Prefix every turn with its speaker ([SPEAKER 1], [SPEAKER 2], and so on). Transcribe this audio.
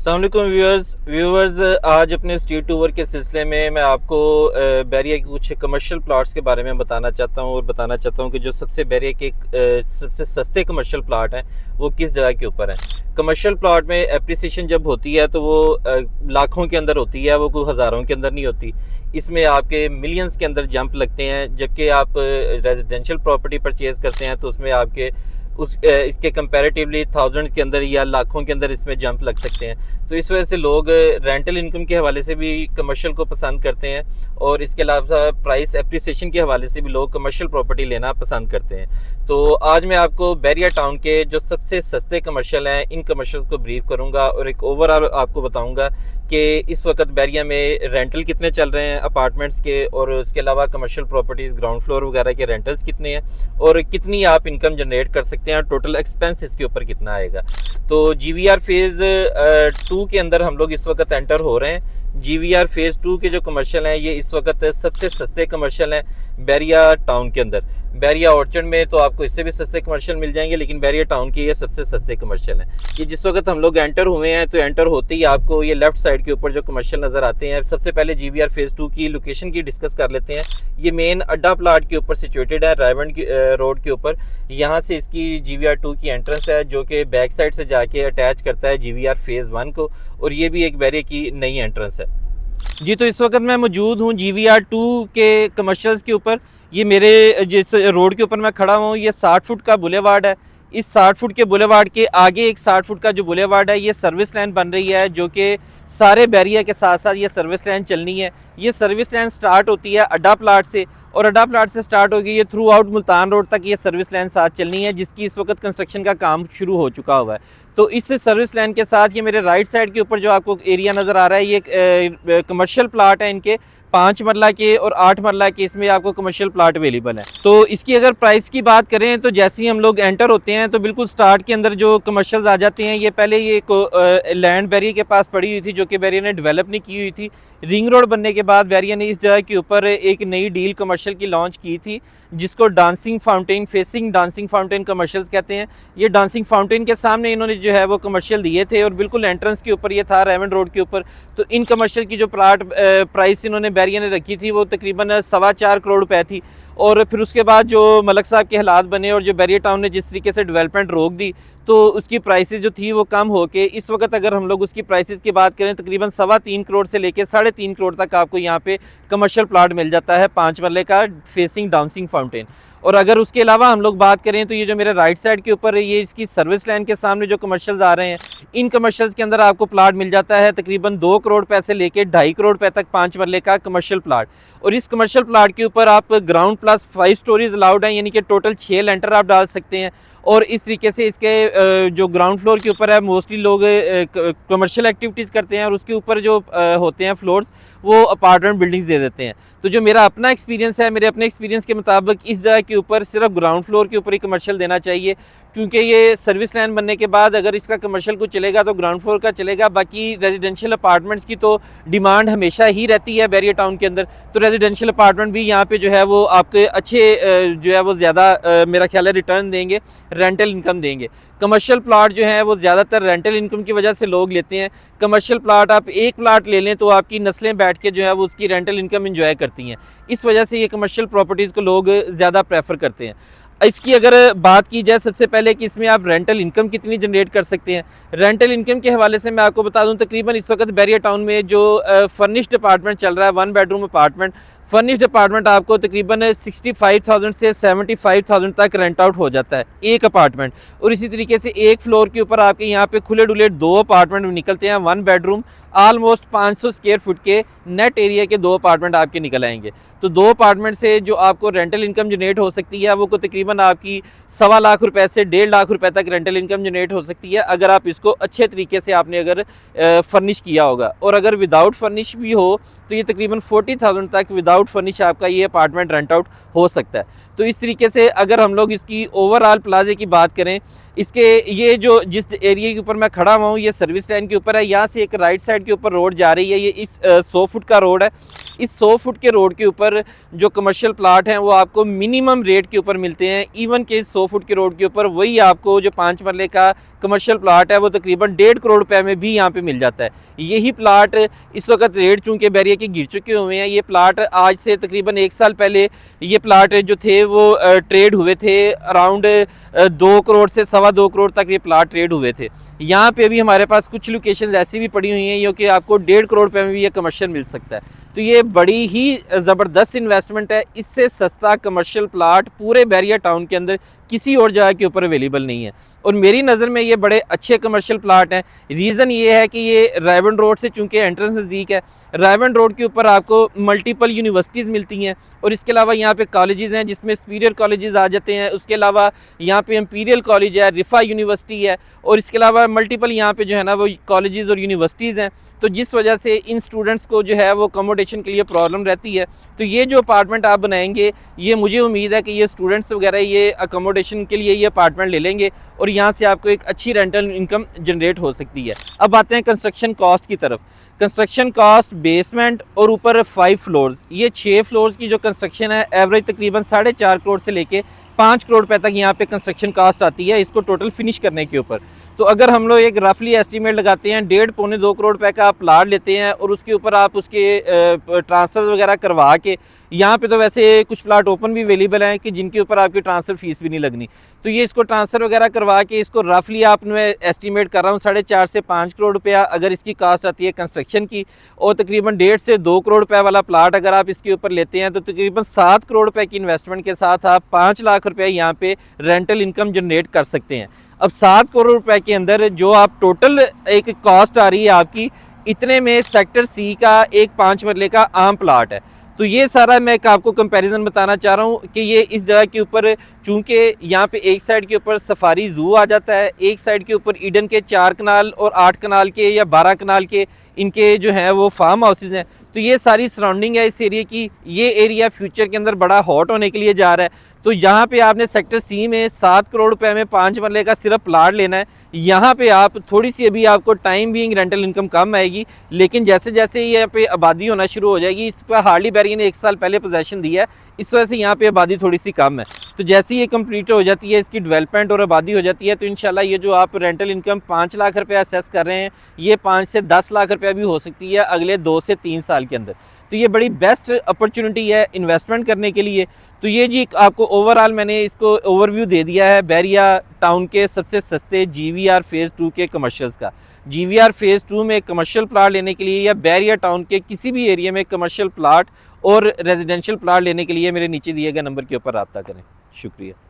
[SPEAKER 1] अस्सलाम वालेकुम व्यूअर्स आज अपने स्ट्रीट टूर के सिलसिले में मैं आपको बैरिया के कुछ कमर्शियल प्लॉट्स के बारे में बताना चाहता हूँ और बताना चाहता हूँ कि जो सबसे बैरिया के सबसे सस्ते कमर्शियल प्लॉट हैं वो किस जगह के ऊपर हैं। कमर्शियल प्लॉट में एप्रिसिएशन जब होती है तो वो लाखों के अंदर होती है, वो कोई हज़ारों के अंदर नहीं होती। इसमें आपके मिलियंस के अंदर जंप लगते हैं, जबकि आप रेजिडेंशियल प्रॉपर्टी परचेज़ करते हैं तो उसमें आपके इसके कंपैरेटिवली थाउजेंड के अंदर या लाखों के अंदर इसमें जंप लग सकते हैं। तो इस वजह से लोग रेंटल इनकम के हवाले से भी कमर्शियल को पसंद करते हैं और इसके अलावा प्राइस एप्रिसिएशन के हवाले से भी लोग कमर्शियल प्रॉपर्टी लेना पसंद करते हैं। तो आज मैं आपको बैरिया टाउन के जो सबसे सस्ते कमर्शियल हैं इन कमर्शियल को ब्रीफ करूंगा और एक ओवरऑल आपको बताऊंगा कि इस वक्त बैरिया में रेंटल कितने चल रहे हैं अपार्टमेंट्स के, और उसके अलावा कमर्शियल प्रॉपर्टीज़ ग्राउंड फ्लोर वगैरह के रेंटल्स कितने हैं और कितनी आप इनकम जनरेट कर सकते हैं, टोटल एक्सपेंस इसके ऊपर कितना आएगा। तो GVR फेज़ 2 के अंदर हम लोग इस वक्त एंटर हो रहे हैं। GVR फेज़ 2 के जो कमर्शियल हैं ये इस वक्त सबसे सस्ते कमर्शियल हैं बैरिया टाउन के अंदर। बैरिया ऑर्चर्ड में तो आपको इससे भी सस्ते कमर्शियल मिल जाएंगे, लेकिन बैरिया टाउन के ये सबसे सस्ते कमर्शियल हैं। ये जिस वक्त हम लोग एंटर हुए हैं तो एंटर होते ही आपको ये लेफ्ट साइड के ऊपर जो कमर्शियल नज़र आते हैं। सबसे पहले GVR फेज़ 2 की लोकेशन की डिस्कस कर लेते हैं। ये मेन अड्डा प्लाट के ऊपर सिचुएटेड है, रायवंड रोड के ऊपर। यहाँ से इसकी GVR 2 की एंट्रेंस है जो कि बैक साइड से जाके अटैच करता है GVR फेज़ 1 को, और ये भी एक बैरिया की नई एंट्रेंस है जी। तो इस वक्त मैं मौजूद हूँ GVR 2 के कमर्शियल्स के ऊपर। ये मेरे जिस रोड के ऊपर मैं खड़ा हूँ ये 60 फुट का बुलेवार्ड है। इस 60 फुट के बुलेवार्ड के आगे एक 60 फुट का जो बुलेवार्ड है ये सर्विस लाइन बन रही है, जो कि सारे बैरिया के साथ साथ ये सर्विस लाइन चलनी है। ये सर्विस लाइन स्टार्ट होती है अड्डा प्लाट से, और अड्डा प्लाट से स्टार्ट होगी ये थ्रू आउट मुल्तान रोड तक ये सर्विस लाइन साथ चलनी है, जिसकी इस वक्त कंस्ट्रक्शन का काम शुरू हो चुका हुआ है। तो इस सर्विस लाइन के साथ ये मेरे राइट साइड के ऊपर जो आपको एरिया नज़र आ रहा है ये कमर्शियल प्लाट है। इनके 5 मरला के और 8 मरला के इसमें आपको कमर्शियल प्लाट अवेलेबल है। तो इसकी अगर प्राइस की बात करें तो जैसे ही हम लोग एंटर होते हैं तो बिल्कुल स्टार्ट के अंदर जो कमर्शियल्स आ जाते हैं। ये पहले ये लैंड बैरिया के पास पड़ी हुई थी जो कि बैरिया ने डेवलप नहीं की हुई थी। रिंग रोड बनने के बाद बैरिया ने इस जगह के ऊपर एक नई डील कमर्शियल की लॉन्च की थी, जिसको dancing fountain facing dancing fountain commercials कहते हैं। ये डांसिंग फाउंटेन के सामने इन्होंने जो है वो कमर्शियल दिए थे और बिल्कुल एंट्रेंस के ऊपर ये था रायवंड रोड के ऊपर। तो इन कमर्शियल की जो प्लाट प्राइस इन्होंने बैरिया ने रखी थी वो तकरीबन 4.25 करोड़ रुपए थी। और फिर उसके बाद जो मलक साहब के हालात बने और जो बैरिया टाउन ने जिस तरीके से डेवलपमेंट रोक दी तो उसकी प्राइसेस जो थी वो कम होके इस वक्त अगर हम लोग उसकी प्राइसेस की बात करें तकरीबन 3.25 करोड़ से लेकर 3.5 करोड़ तक आपको यहाँ पे कमर्शियल प्लाट मिल जाता है 5 मरले का फेसिंग डांसिंग फाउंटेन। और अगर उसके अलावा हम लोग बात करें तो ये जो मेरे राइट साइड के ऊपर है ये इसकी सर्विस लाइन के सामने जो कमर्शियल्स आ रहे हैं इन कमर्शियल्स के अंदर आपको प्लाट मिल जाता है तकरीबन 2 करोड़ रुपए से लेकर 2.5 करोड़ रुपए तक 5 मरले का कमर्शियल प्लाट। और इस कमर्शियल प्लाट के ऊपर आप ग्राउंड प्लस 5 स्टोरीज अलाउड हैं, यानी कि टोटल 6 लेंटर आप डाल सकते हैं। और इस तरीके से इसके जो ग्राउंड फ्लोर के ऊपर है मोस्टली लोग कमर्शियल एक्टिविटीज़ करते हैं और उसके ऊपर जो होते हैं फ्लोर्स वो अपार्टमेंट बिल्डिंग्स दे देते हैं। तो जो मेरा अपना एक्सपीरियंस है, मेरे अपने एक्सपीरियंस के मुताबिक इस जगह के ऊपर सिर्फ ग्राउंड फ्लोर के ऊपर ही कमर्शियल देना चाहिए, क्योंकि ये सर्विस लाइन बनने के बाद अगर इसका कमर्शियल कुछ चलेगा तो ग्राउंड फ्लोर का चलेगा। बाकी रेजिडेंशियल अपार्टमेंट्स की तो डिमांड हमेशा ही रहती है बैरिया टाउन के अंदर। तो रेजिडेंशियल अपार्टमेंट भी यहाँ पे जो है वो आपके अच्छे जो है वो ज़्यादा मेरा ख्याल है रिटर्न देंगे, रेंटल इनकम देंगे। कमर्शियल प्लाट जो है वो ज़्यादातर रेंटल इनकम की वजह से लोग लेते हैं। कमर्शियल प्लाट आप एक प्लाट ले लें तो आपकी नस्लें बैठ के जो है वो उसकी रेंटल इनकम एंजॉय करती हैं। इस वजह से ये कमर्शियल प्रॉपर्टीज़ को लोग ज़्यादा प्रेफर करते हैं। इसकी अगर बात की जाए सबसे पहले कि इसमें आप रेंटल इनकम कितनी जनरेट कर सकते हैं। रेंटल इनकम के हवाले से मैं आपको बता दूं तकरीबन इस वक्त बैरिया टाउन में जो फर्निश्ड अपार्टमेंट चल रहा है 1 बेडरूम अपार्टमेंट, फर्निश्ड अपार्टमेंट आपको तकरीबन 65,000 से 75,000 तक रेंट आउट हो जाता है एक अपार्टमेंट। और इसी तरीके से एक फ्लोर के ऊपर आपके यहाँ पे खुले डुले 2 अपार्टमेंट निकलते हैं 1 बेडरूम। ऑलमोस्ट 500 स्क्वायर फुट के नेट एरिया के 2 अपार्टमेंट आपके निकल आएंगे। तो 2 अपार्टमेंट से जो आपको रेंटल इनकम जनरेट हो सकती है वो को तकरीबन आपकी 1.25 लाख रुपए से 1.5 लाख रुपए तक रेंटल इनकम जनरेट हो सकती है, अगर आप इसको अच्छे तरीके से आपने अगर फर्निश किया होगा। और अगर विदाउट फर्निश भी हो तो ये तकरीबन 40,000 तक विदाउट फर्निश आपका ये अपार्टमेंट रेंट आउट हो सकता है। तो इस तरीके से अगर हम लोग इसकी ओवरऑल प्लाजे की बात करें इसके ये जो जिस एरिया के ऊपर मैं खड़ा हुआ हूँ ये सर्विस लाइन के ऊपर है। यहाँ से एक राइट साइड के ऊपर रोड जा रही है, ये इस 100 फुट का रोड है। इस 100 फुट के रोड के ऊपर जो कमर्शियल प्लाट हैं वो आपको मिनिमम रेट के ऊपर मिलते हैं। इवन के 100 फुट के रोड के ऊपर वही आपको जो 5 मरले का कमर्शियल प्लाट है वो तकरीबन 1.5 करोड़ रुपए में भी यहाँ पे मिल जाता है। यही प्लाट इस वक्त रेट चूँकि बैरिया के गिर चुके हुए हैं। ये प्लाट आज से तकरीबन 1 साल पहले ये प्लाट जो थे वो ट्रेड हुए थे अराउंड 2 करोड़ से 2.25 करोड़ तक ये प्लाट ट्रेड हुए थे। यहाँ पे भी हमारे पास कुछ लोकेशन ऐसी भी पड़ी हुई हैं जो कि आपको 1.5 करोड़ रुपए में भी ये कमर्शियल मिल सकता है। तो ये बड़ी ही ज़बरदस्त इन्वेस्टमेंट है। इससे सस्ता कमर्शियल प्लाट पूरे बैरिया टाउन के अंदर किसी और जगह के ऊपर अवेलेबल नहीं है और मेरी नज़र में ये बड़े अच्छे कमर्शियल प्लाट हैं। रीज़न ये है कि ये रायबन रोड से चूँकि एंट्रेंस नज़दीक है, रायबन रोड के ऊपर आपको मल्टीपल यूनिवर्सिटीज़ मिलती हैं और इसके अलावा यहाँ पे कॉलेजेस हैं जिसमें सुपीरियर कॉलेजेस आ जाते हैं। उसके अलावा यहाँ पे इंपीरियल कॉलेज है, रिफा यूनिवर्सिटी है और इसके अलावा मल्टीपल यहाँ पे जो है ना वो कॉलेजेस और यूनिवर्सिटीज़ हैं। तो जिस वजह से इन स्टूडेंट्स को जो है वो अकोमोडेशन के लिए प्रॉब्लम रहती है। तो ये जो अपार्टमेंट आप बनाएंगे ये मुझे उम्मीद है कि ये स्टूडेंट्स वगैरह ये अकोमोडेशन के लिए ये अपार्टमेंट ले लेंगे और यहाँ से आपको एक अच्छी रेंटल इनकम जनरेट हो सकती है। अब आते हैं कंस्ट्रक्शन कॉस्ट की तरफ। कंस्ट्रक्शन कॉस्ट बेसमेंट और ऊपर 5 फ्लोर्स, ये 6 फ्लोर्स की जो कंस्ट्रक्शन है एवरेज तकरीबन 4.5 करोड़ से लेके 5 करोड़ रुपए तक यहाँ पे कंस्ट्रक्शन कास्ट आती है इसको टोटल फिनिश करने के ऊपर। तो अगर हम लोग एक रफली एस्टीमेट लगाते हैं 1.5-2 करोड़ रुपए का आप प्लाट लेते हैं और उसके ऊपर आप उसके ट्रांसफ़र वगैरह करवा के, यहाँ पे तो वैसे कुछ प्लाट ओपन भी अवेलेबल हैं कि जिनके ऊपर आपकी ट्रांसफ़र फीस भी नहीं लगनी। तो ये इसको ट्रांसफ़र वगैरह करवा के इसको रफली आप मैं एस्टीमेट कर रहा हूँ 4.5 से 5 करोड़ रुपया अगर इसकी कास्ट आती है कंस्ट्रक्शन की। और तकरीबन 1.5 से 2 करोड़ रुपए वाला प्लाट अगर आप इसके ऊपर लेते हैं तो तकरीबन 7 करोड़ रुपए की इन्वेस्टमेंट के साथ आप 5 लाख रुपये यहाँ पे रेंटल इनकम जनरेट कर सकते हैं। अब 7 करोड़ रुपए के अंदर जो आप टोटल एक कॉस्ट आ रही है आपकी, इतने में सेक्टर सी का एक 5 मरले का आम प्लाट है। तो ये सारा मैं आपको कंपैरिजन बताना चाह रहा हूँ कि ये इस जगह के ऊपर चूँकि यहाँ पे एक साइड के ऊपर सफारी जू आ जाता है, एक साइड के ऊपर ईडन के 4 कनाल और 8 कनाल के या 12 कनाल के इनके जो हैं वो फार्म हाउसेज हैं। तो ये सारी सराउंडिंग है इस एरिया की। ये एरिया फ्यूचर के अंदर बड़ा हॉट होने के लिए जा रहा है। तो यहाँ पे आपने सेक्टर सी में 7 करोड़ रुपए में 5 मरले का सिर्फ प्लाट लेना है। यहाँ पे आप थोड़ी सी अभी आपको टाइम बीइंग रेंटल इनकम कम आएगी, लेकिन जैसे जैसे यहाँ पे आबादी होना शुरू हो जाएगी, इस पर हार्डली बैरिया ने 1 साल पहले पोजेसन दिया है, इस वजह से यहाँ पे आबादी थोड़ी सी कम है। तो जैसे ये कंप्लीट हो जाती है, इसकी डेवलपमेंट और आबादी हो जाती है, तो इंशाल्लाह ये जो आप रेंटल इनकम 5 लाख रुपये असेस कर रहे हैं ये 5 से 10 लाख रुपये भी हो सकती है अगले 2 से 3 साल के अंदर। तो ये बड़ी बेस्ट अपॉर्चुनिटी है इन्वेस्टमेंट करने के लिए। तो ये जी आपको ओवरऑल मैंने इसको ओवरव्यू दे दिया है बैरिया टाउन के सबसे सस्ते GVR फेज़ 2 के कमर्शियल्स का। GVR फेज़ 2 में कमर्शियल प्लाट लेने के लिए या बैरिया टाउन के किसी भी एरिया में कमर्शियल प्लाट और रेजिडेंशियल प्लाट लेने के लिए मेरे नीचे दिए गए नंबर के ऊपर रब्ता करें। शुक्रिया।